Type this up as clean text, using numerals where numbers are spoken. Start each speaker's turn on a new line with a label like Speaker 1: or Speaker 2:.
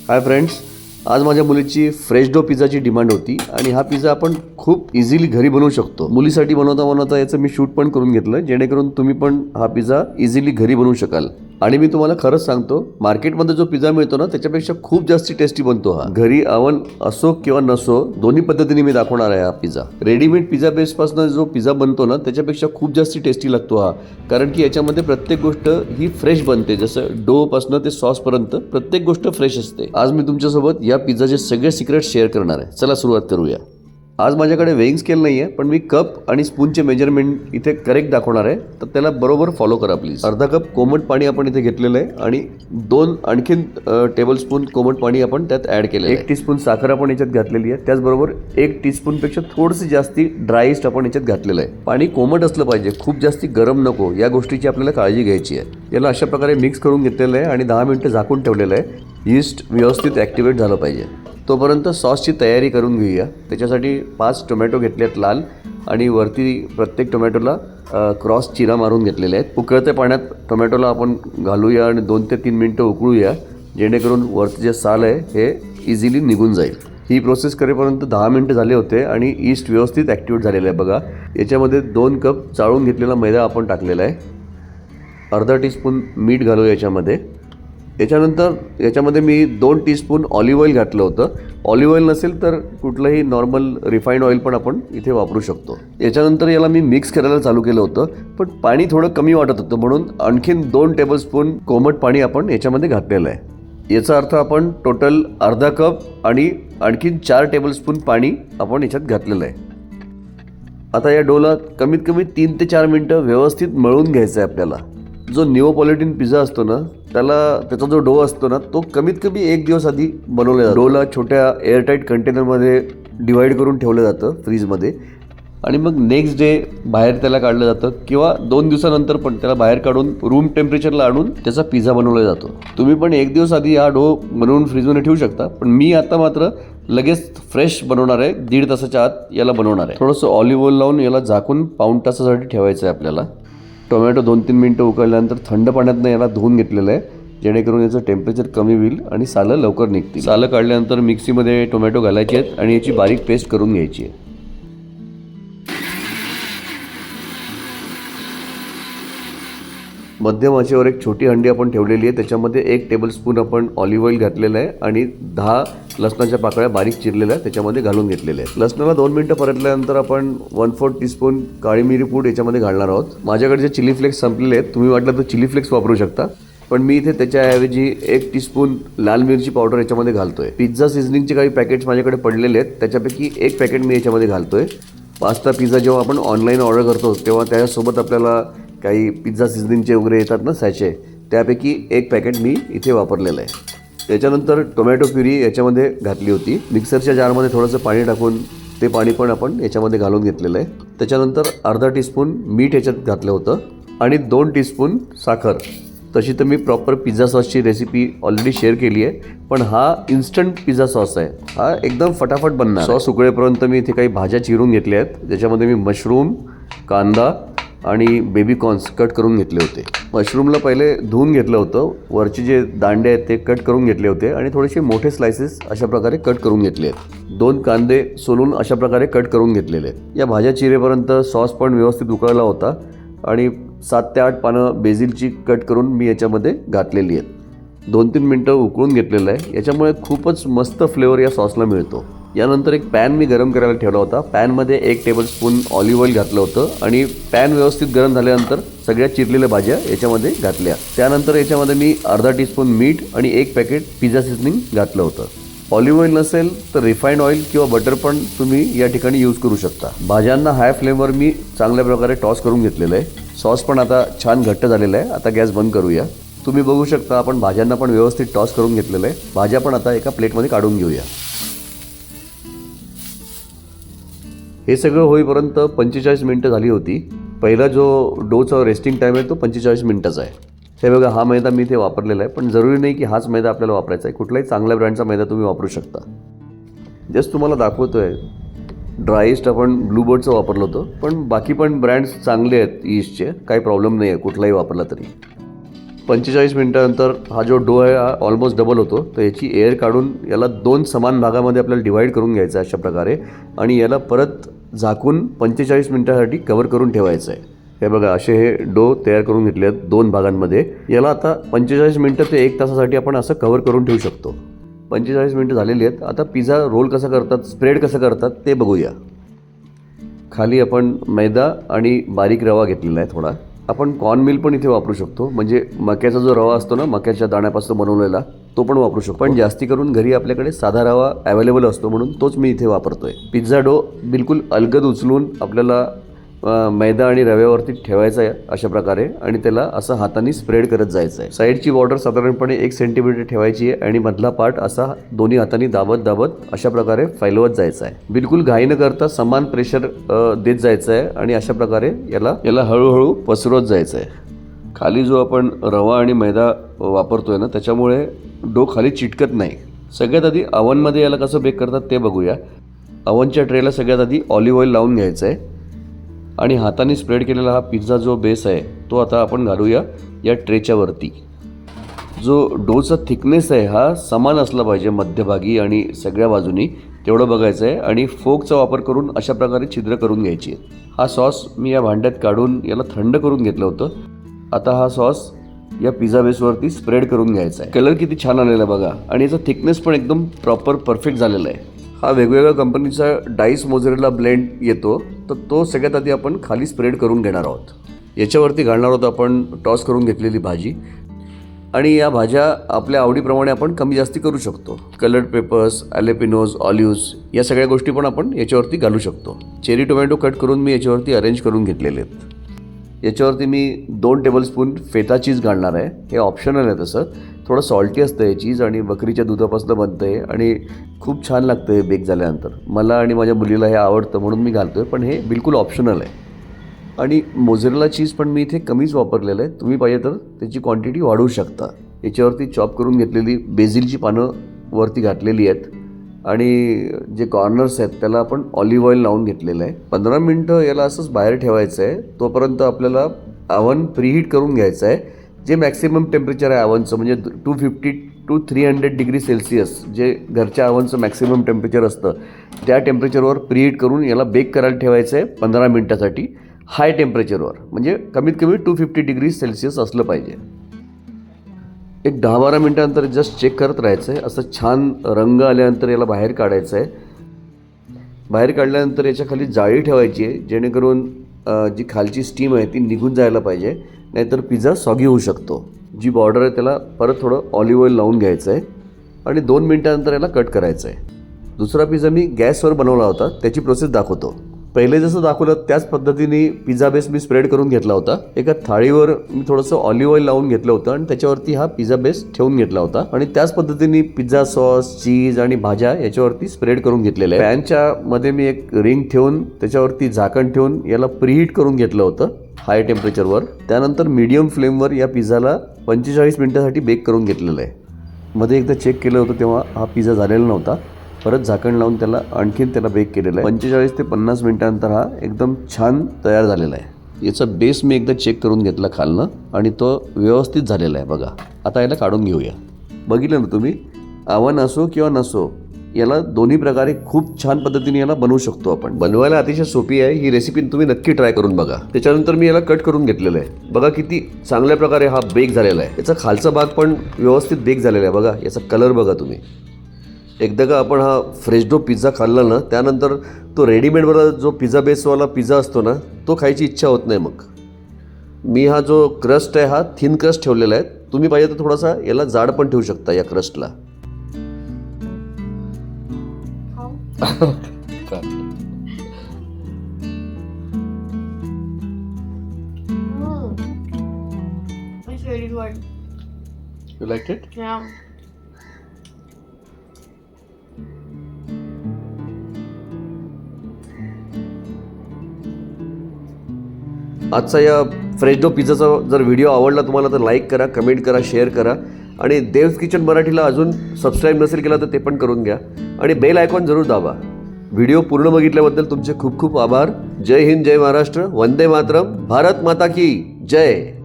Speaker 1: Hi friends, आज माझ्या मुलीची फ्रेश डो पिझ्झाची डिमांड होती आणि हा पिझ्झा आपण खूप इझिली घरी बनवू शकतो. मुलीसाठी बनवता याचं मी शूट पण करून घेतलं, जेणेकरून तुम्ही पण हा पिझ्झा इझिली घरी बनवू शकाल. आणि मी तुम्हाला खरंच सांगतो, मार्केटमध्ये जो पिझ्झा मिळतो ना त्याच्यापेक्षा खूप जास्ती टेस्टी बनतो हा. घरी अवन असो किंवा नसो, दोन्ही पद्धतीने मी दाखवणार आहे हा पिझ्झा. रेडीमेड पिझ्झा बेसपासून जो पिझ्झा बनतो ना त्याच्यापेक्षा खूप जास्ती टेस्टी लागतो हा, कारण की याच्यामध्ये प्रत्येक गोष्ट ही फ्रेश बनते. जसं डो पासून ते सॉस पर्यंत प्रत्येक गोष्ट फ्रेश असते. आज मी तुमच्यासोबत या पिझ्झाचे सगळे सिक्रेट शेअर करणार आहे. चला सुरुवात करूया. आज माझ्याकडे वेइंग स्केल नाही आहे, पण मी कप आणि स्पूनचे मेजरमेंट इथे करेक्ट दाखवणार आहे, तर त्याला बरोबर फॉलो करा प्लीज. अर्धा कप कोमट पाणी आपण इथे घेतलेलं आहे आणि आणखीन टेबलस्पून कोमट पाणी आपण त्यात ॲड केलं आहे. 1 टीस्पून साखर आपण याच्यात घातलेली आहे. त्याचबरोबर 1 टीस्पूनपेक्षा थोडंसं जास्ती ड्राय ईस्ट आपण याच्यात घातलेलं आहे. पाणी कोमट असलं पाहिजे, खूप जास्ती गरम नको. या गोष्टीची आपल्याला काळजी घ्यायची आहे. याला अशा प्रकारे मिक्स करून घेतलेलं आहे आणि 10 मिनिटं झाकून ठेवलेलं आहे. ईस्ट व्यवस्थित ॲक्टिवेट झालं पाहिजे. तोपर्यंत सॉसची तयारी करून घेऊया. त्याच्यासाठी 5 टोमॅटो घेतले आहेत लाल, आणि वरती प्रत्येक टोमॅटोला क्रॉस चिरा मारून घेतलेले आहेत. उकळत्या पाण्यात टोमॅटोला आपण घालूया आणि 2 ते 3 मिनिटं उकळूया, जेणेकरून वरती जे साल आहे हे इझिली निघून जाईल. ही प्रोसेस करेपर्यंत 10 मिनिटं झाले होते आणि ईस्ट व्यवस्थित ॲक्टिवेट झालेलं आहे. बघा, याच्यामध्ये 2 कप चाळून घेतलेला मैदा आपण टाकलेला आहे. अर्धा टीस्पून मीठ घालू याच्यामध्ये. याच्यानंतर याच्यामध्ये मी 2 टीस्पून ऑलिव्ह ऑइल घातलं होतं. ऑलिव्ह ऑइल नसेल तर कुठलंही नॉर्मल रिफाईंड ऑइल पण आपण इथे वापरू शकतो. याच्यानंतर याला मी मिक्स करायला चालू केलं होतं, पण पाणी थोडं कमी वाटत होतं, म्हणून आणखीन 2 टेबलस्पून कोमट पाणी आपण याच्यामध्ये घातलेलं आहे. याचा अर्थ आपण टोटल अर्धा कप आणि आणखीन 4 टेबलस्पून पाणी आपण याच्यात घातलेलं आहे. आता या डोला कमीत कमी 3 ते 4 मिनिटं व्यवस्थित मळून घ्यायचं आहे आपल्याला. जो निओपॉलिटिन पिझ्झा असतो ना त्याचा जो डो असतो ना तो कमीत कमी 1 दिवस आधी बनवला जातो. डोला छोट्या एअरटाईट कंटेनरमध्ये डिवाईड करून ठेवलं जातं फ्रीजमध्ये, आणि मग नेक्स्ट डे बाहेर त्याला काढलं जातं, किंवा 2 दिवसानंतर पण त्याला बाहेर काढून रूम टेम्परेचरला आणून त्याचा पिझ्झा बनवला जातो. तुम्ही पण 1 दिवस आधी हा डो बनवून फ्रीजमध्ये ठेवू शकता, पण मी आता मात्र लगेच फ्रेश बनवणार आहे. 1.5 तासाच्या आत याला बनवणार आहे. थोडंसं ऑलिव्ह ऑइल लावून याला झाकून पाऊण तासासाठी ठेवायचं आहे आपल्याला. टोमॅटो 2-3 मिनिटं उकळल्यानंतर थंड पाण्यातनं याला धुवून घेतलेलं आहे, जेणेकरून याचं टेम्परेचर कमी होईल आणि सालं लवकर निघतील. सालं काढल्यानंतर मिक्सीमध्ये टोमॅटो घालायचे आहेत आणि याची बारीक पेस्ट करून घ्यायची आहे. मध्यम आचेवर एक छोटी हंडी आपण ठेवलेली आहे. त्याच्यामध्ये 1 टेबलस्पून आपण ऑलिव्ह ऑइल घातलेलं आहे आणि 10 लसणाच्या पाकळ्या बारीक चिरलेल्या त्याच्यामध्ये घालून घेतलेल्या आहेत. लसणाला 2 मिनिटं परतल्यानंतर आपण 1/4 टीस्पून काळी मिरी पूड याच्यामध्ये घालणार आहोत. माझ्याकडे जे चिली फ्लेक्स संपलेले आहेत, तुम्ही वाटलं तर चिली फ्लेक्स वापरू शकता, पण मी इथे त्याच्याऐवजी 1 टीस्पून लाल मिरची पावडर याच्यामध्ये घालतोय. पिझ्झा सिझनिंगचे काही पॅकेट्स माझ्याकडे पडलेले आहेत, त्याच्यापैकी 1 पॅकेट मी याच्यामध्ये घालतोय. पास्ता पिझ्झा जेव्हा आपण ऑनलाईन ऑर्डर करतो तेव्हा त्याच्यासोबत आपल्याला काही पिझ्झा सिझनिंगचे वगैरे येतात ना सॅचे, त्यापैकी 1 पॅकेट मी इथे वापरलेलं आहे. त्याच्यानंतर टोमॅटो प्युरी याच्यामध्ये घातली होती. मिक्सरच्या जारमध्ये थोडंसं पाणी टाकून ते पाणी पण आपण याच्यामध्ये घालून घेतलेलं आहे. त्याच्यानंतर अर्धा टीस्पून मीठ याच्यात घातलं होतं आणि 2 टीस्पून साखर. तशी तर मी प्रॉपर पिझ्झा सॉसची रेसिपी ऑलरेडी शेअर केली आहे, पण हा इन्स्टंट पिझ्झा सॉस आहे. हा एकदम फटाफट बनणार. सॉस उकळेपर्यंत मी इथे काही भाज्या चिरून घेतल्या आहेत. त्याच्यामध्ये मी मशरूम, कांदा आणि बेबी कॉर्न्स कट करून घेतले होते. मशरूमला पहिले धुवून घेतलं होतं, वरचे जे दांडे आहेत ते कट करून घेतले होते आणि थोडेसे मोठे स्लायसेस अशा प्रकारे कट करून घेतले आहेत. 2 कांदे सोलून अशा प्रकारे कट करून घेतलेले आहेत. या भाज्या चिरेपर्यंत सॉस पण व्यवस्थित उकळला होता आणि 7 ते 8 पानं बेसिलची कट करून मी याच्यामध्ये घातलेली आहेत. 2-3 मिनटं उकळून घेतलेलं आहे. याच्यामुळे खूपच मस्त फ्लेवर या सॉसला मिळतो. यानंतर एक पॅन मी गरम करायला ठेवला होता. पॅनमध्ये 1 टेबलस्पून ऑलिव्ह ऑइल घातलं होतं आणि पॅन व्यवस्थित गरम झाल्यानंतर सगळ्या चिरलेल्या भाज्या याच्यामध्ये घातल्या. त्यानंतर याच्यामध्ये मी अर्धा टीस्पून मीठ आणि 1 पॅकेट पिझ्झा सीझनिंग घातलं होतं. ऑलिव्ह ऑइल नसेल तर रिफाईंड ऑइल किंवा बटर पण तुम्ही या ठिकाणी यूज करू शकता. भाज्यांना हाय फ्लेमवर मी चांगल्या प्रकारे टॉस करून घेतलेलं आहे. सॉस पण आता छान घट्ट झालेला आहे. आता गॅस बंद करूया. तुम्ही बघू शकता आपण भाज्यांना पण व्यवस्थित टॉस करून घेतलेलं आहे. भाज्या पण आता एका प्लेटमध्ये काढून घेऊया. हे सगळं होईपर्यंत 45 मिनिटं झाली होती. पहिला जो डोचा रेस्टिंग टाईम आहे तो 45 मिनिटाचा आहे. हे बघा, हा मैदा मी इथे वापरलेला आहे, पण जरुरी नाही की हाच मैदा आपल्याला वापरायचा आहे. कुठलाही चांगल्या ब्रँडचा मैदा तुम्ही वापरू शकता. जस्ट तुम्हाला दाखवतो आहे. ड्राय ईस्ट आपण ब्लूबर्डचं वापरलं होतं, पण बाकी पण ब्रँड्स चांगले आहेत ईस्टचे, काही प्रॉब्लेम नाही आहे कुठलाही वापरला तरी. 45 मिनिटानंतर हा जो डो आहे हा ऑलमोस्ट डबल होतो. तर याची एअर काढून याला 2 समान भागामध्ये आपल्याला डिवाईड करून घ्यायचं आहे अशा प्रकारे आणि याला परत झाकून 45 मिनिटासाठी कव्हर करून ठेवायचं आहे. हे बघा असे हे डो तयार करून घेतले आहेत 2 भागांमध्ये. याला आता 45 मिनिटं ते 1 तासासाठी आपण असं कव्हर करून ठेवू शकतो. 45 मिनिटं झालेली आहेत. आता पिझ्झा रोल कसा करतात, स्प्रेड कसं करतात ते बघूया. खाली आपण मैदा आणि बारीक रवा घेतलेला आहे थोडा. आपण कॉर्न मिल पण इथे वापरू शकतो, म्हणजे मक्याचा जो रवा असतो ना, मक्याच्या दाण्यापासून बनवलेला, तो पण वापरू शकतो. पण जास्ती करून घरी आपल्याकडे साधा रवा अवेलेबल असतो म्हणून तोच मी इथे वापरतोय. पिझ्झा डो बिलकुल अलगद उचलून आपल्याला मैदा आणि रव्यावरती ठेवायचा आहे अशा प्रकारे आणि त्याला असं हाताने स्प्रेड करत जायचं आहे. साईडची बॉर्डर साधारणपणे 1 सेंटीमीटर ठेवायची आहे आणि मधला पार्ट असा दोन्ही हाताने दाबत दाबत अशा प्रकारे फैलवत जायचं आहे. बिलकुल घाई न करता समान प्रेशर देत जायचं आहे आणि अशा प्रकारे याला हळूहळू पसरवत जायचं आहे. खाली जो आपण रवा आणि मैदा वापरतोय ना, त्याच्यामुळे डो खाली चिटकत नाही. सगळ्यात आधी अवनमध्ये याला कसं बेक करतात ते बघूया. अवनच्या ट्रेला सगळ्यात आधी ऑलिव्ह ऑइल लावून घ्यायचं आहे आणि हाताने स्प्रेड केलेला हा पिझ्झा जो बेस आहे तो आता आपण घालूया या ट्रेच्या वरती. जो डोचा थिकनेस आहे हा समान असला पाहिजे मध्यभागी आणि सगळ्या बाजूनी, तेवढं बघायचं आहे आणि फोकचा वापर करून अशा प्रकारे छिद्र करून घ्यायची आहे. हा सॉस मी या भांड्यात काढून याला थंड करून घेतलं होतं. आता हा सॉस या पिझ्झा बेसवरती स्प्रेड करून घ्यायचा आहे. कलर किती छान आलेला आहे बघा आणि याचा थिकनेस पण एकदम प्रॉपर परफेक्ट झालेला आहे. हा वेगवेगळ्या कंपनीचा डाईस मोझरेला ब्लेंड येतो, तर तो सगळ्यात आधी आपण खाली स्प्रेड करून घेणार आहोत. याच्यावरती घालणार आहोत आपण टॉस करून घेतलेली भाजी आणि या भाज्या आपल्या आवडीप्रमाणे आपण कमी जास्ती करू शकतो. कलर्ड पेपर्स, ॲलेपिनोज, ऑलिव्हज या सगळ्या गोष्टी पण आपण याच्यावरती घालू शकतो. चेरी टोमॅटो कट करून मी याच्यावरती अरेंज करून घेतलेले आहेत. याच्यावरती मी 2 टेबलस्पून फेटा चीज घालणार आहे. हे ऑप्शनल आहे. तसं थोडं सॉल्टी असतं हे चीज आणि बकरीच्या दुधापासून बनतं आहे आणि खूप छान लागतं हे बेक झाल्यानंतर. मला आणि माझ्या मुलीला हे आवडतं म्हणून मी घालतो आहे, पण हे बिलकुल ऑप्शनल आहे. आणि मोझरेला चीज पण मी इथे कमीच वापरलेलं आहे. तुम्ही पाहिजे तर त्याची क्वांटिटी वाढवू शकता. याच्यावरती चॉप करून घेतलेली बेझिलची पानं वरती घातलेली आहेत आणि जे कॉर्नर्स आहेत त्याला आपण ऑलिव्ह ऑइल लावून घेतलेलं आहे. 15 मिनटं याला असंच बाहेर ठेवायचं आहे. तोपर्यंत आपल्याला अवन प्रीहीट करून घ्यायचं आहे. जे मॅक्सिमम टेम्परेचर आहे अवनचं, म्हणजे 250 to 300 डिग्री सेल्सिअस जे घरच्या अवनचं मॅक्सिमम टेम्परेचर असतं, त्या टेम्परेचरवर प्रीहीट करून याला बेक करायला ठेवायचं आहे 15 मिनटासाठी हाय टेम्परेचरवर. म्हणजे कमीत कमी 250 डिग्री सेल्सिअस असलं पाहिजे. एक 10-12 मिनटानंतर जस्ट चेक करत राहायचं आहे. असं छान रंग आल्यानंतर याला बाहेर काढायचं आहे. बाहेर काढल्यानंतर याच्या खाली जाळी ठेवायची आहे, जेणेकरून जी खालची स्टीम आहे ती निघून जायला पाहिजे, नाहीतर पिझ्झा सॉगी होऊ शकतो. जी बॉर्डर आहे त्याला परत थोडं ऑलिव्ह ऑइल लावून घ्यायचं आहे आणि 2 मिनटानंतर याला कट करायचं आहे. दुसरा पिझ्झा मी गॅसवर बनवला होता, त्याची प्रोसेस दाखवतो. पहिले जसं दाखवलं त्याच पद्धतीने पिझ्झा बेस मी स्प्रेड करून घेतला होता. एका थाळीवर मी थोडंसं ऑलिव्ह ऑइल लावून घेतलं होतं आणि त्याच्यावरती हा पिझ्झा बेस ठेवून घेतला होता आणि त्याच पद्धतीने पिझ्झा सॉस, चीज आणि भाज्या याच्यावरती स्प्रेड करून घेतलेल्या आहे. पॅनच्या मध्ये मी एक रिंग ठेवून त्याच्यावरती झाकण ठेवून याला प्रीहीट करून घेतलं होतं हाय टेम्परेचरवर. त्यानंतर मीडियम फ्लेमवर या पिझ्झाला 45 मिनिटासाठी बेक करून घेतलेलं आहे. मध्ये एकदा चेक केलं होतं तेव्हा हा पिझ्झा झालेला नव्हता. परत झाकण लावून त्याला बेक केलेलं आहे. 45 ते 50 मिनिटानंतर हा एकदम छान तयार झालेला आहे. याचा बेस मी एकदा चेक करून घेतला खालनं आणि तो व्यवस्थित झालेला आहे बघा. आता याला काढून घेऊया. बघितलं ना तुम्ही, अवन असो किंवा नसो, याला दोन्ही प्रकारे खूप छान पद्धतीने याला बनवू शकतो आपण. बनवायला अतिशय सोपी आहे ही रेसिपी, तुम्ही नक्की ट्राय करून बघा. त्याच्यानंतर मी याला कट करून घेतलेलं आहे. बघा किती चांगल्या प्रकारे हा बेक झालेला आहे. याचा खालचा भाग पण व्यवस्थित बेक झालेला आहे बघा. याचा कलर बघा तुम्ही. एकदा का आपण हा फ्रेश डो पिझ्झा खाल्ला ना, त्यानंतर तो रेडीमेडवाला जो पिझ्झा बेसवाला पिझ्झा असतो ना, तो खायची इच्छा होत नाही. मग मी हा जो क्रस्ट आहे हा थिन क्रस्ट ठेवलेला आहे. तुम्ही पाहिजे तर थोडासा याला जाड पण ठेवू शकता या क्रस्टला.
Speaker 2: It's really good.
Speaker 1: You liked it?
Speaker 2: Yeah.
Speaker 1: आजचा या फ्रेश डो पिझ्झाचा जर व्हिडिओ आवडला तुम्हाला तर लाईक करा, कमेंट करा, शेअर करा आणि देव्स किचन मराठीला अजून सबस्क्राईब नसेल केला तर ते पण करून घ्या आणि बेल आयकॉन जरूर दाबा. व्हिडिओ पूर्ण बघितल्याबद्दल तुमचे खूप खूप आभार. जय हिंद, जय महाराष्ट्र, वंदे मातरम, भारत माता की जय.